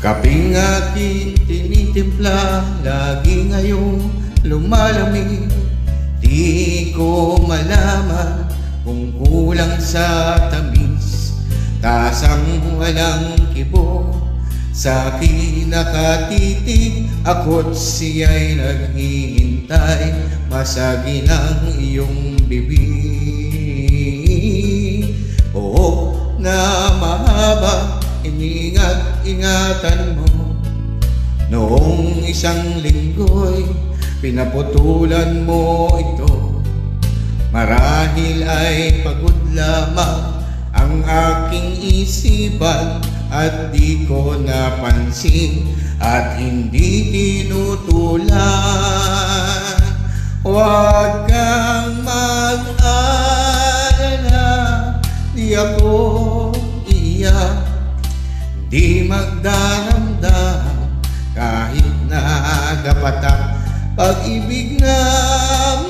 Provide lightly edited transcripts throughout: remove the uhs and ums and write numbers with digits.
Kaping aking tinitimpla, lagi ngayong lumalamig. Di ko malaman kung kulang sa tamis, tasang walang kibo sa akin nakatitig. Ako't siya'y naghihintay, masagi ng iyong bibig. Oo na mahaba, ingat-ingatan mo. Noong isang linggo'y pinaputulan mo ito. Marahil ay pagod lamang ang aking isipan at di ko napansin at hindi tinutulan. Huwag kang mag-alala, di ako iyak, di magdaramdam kahit nagapatak. Pag-ibig na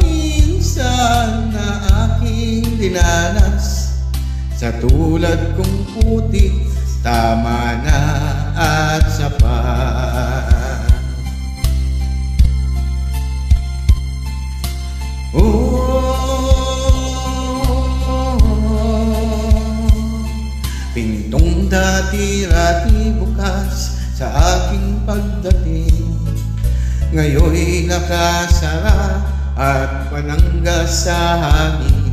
minsan na aking dinanas, sa tulad kong putik, tama na at sapat. Pintong dati-rati bukas sa aking pagdating, ngayon'y nakasara at panangga sa hangin.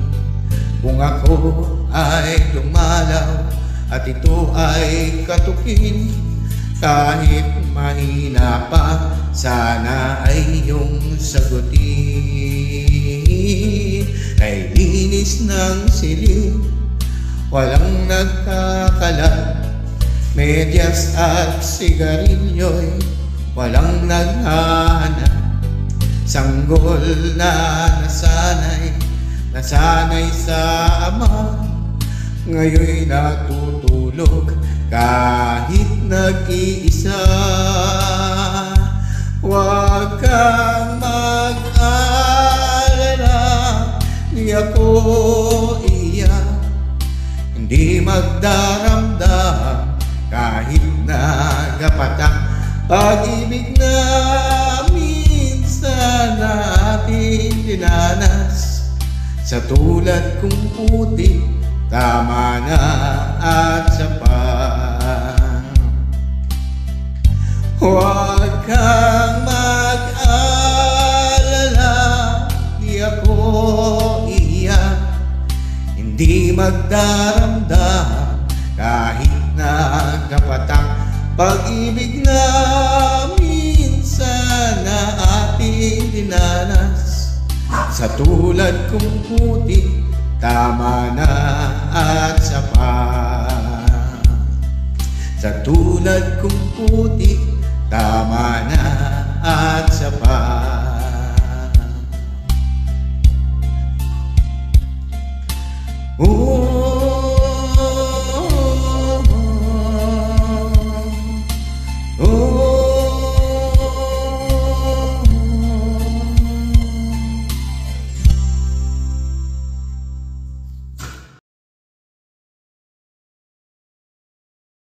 Kung ako ay dumalaw at ito ay katukin, kahit mahina pa, sana ay iyong sagutin. Ay linis ng silid, walang nagkakalat, medyas at sigarilyo'y walang naghahanap. Sanggol na nasanay sa ama, ngayon'y natutulog kahit nag-iisa. Huwag kang mag-alala, di ako iyak, hindi magdaramdam kahit nagapatak. Pag-ibig na minsan na ating dinanas, sa tulad kong putik, tama na at sapat. Huwag kang mag-alala, di ako iyak, hindi magdaramdam kahit nagapatak. Pag-ibig na minsan na ating dinanas, sa tulad kong putik, tama na at sapat. Sa tulad kong putik, tama na at sapat.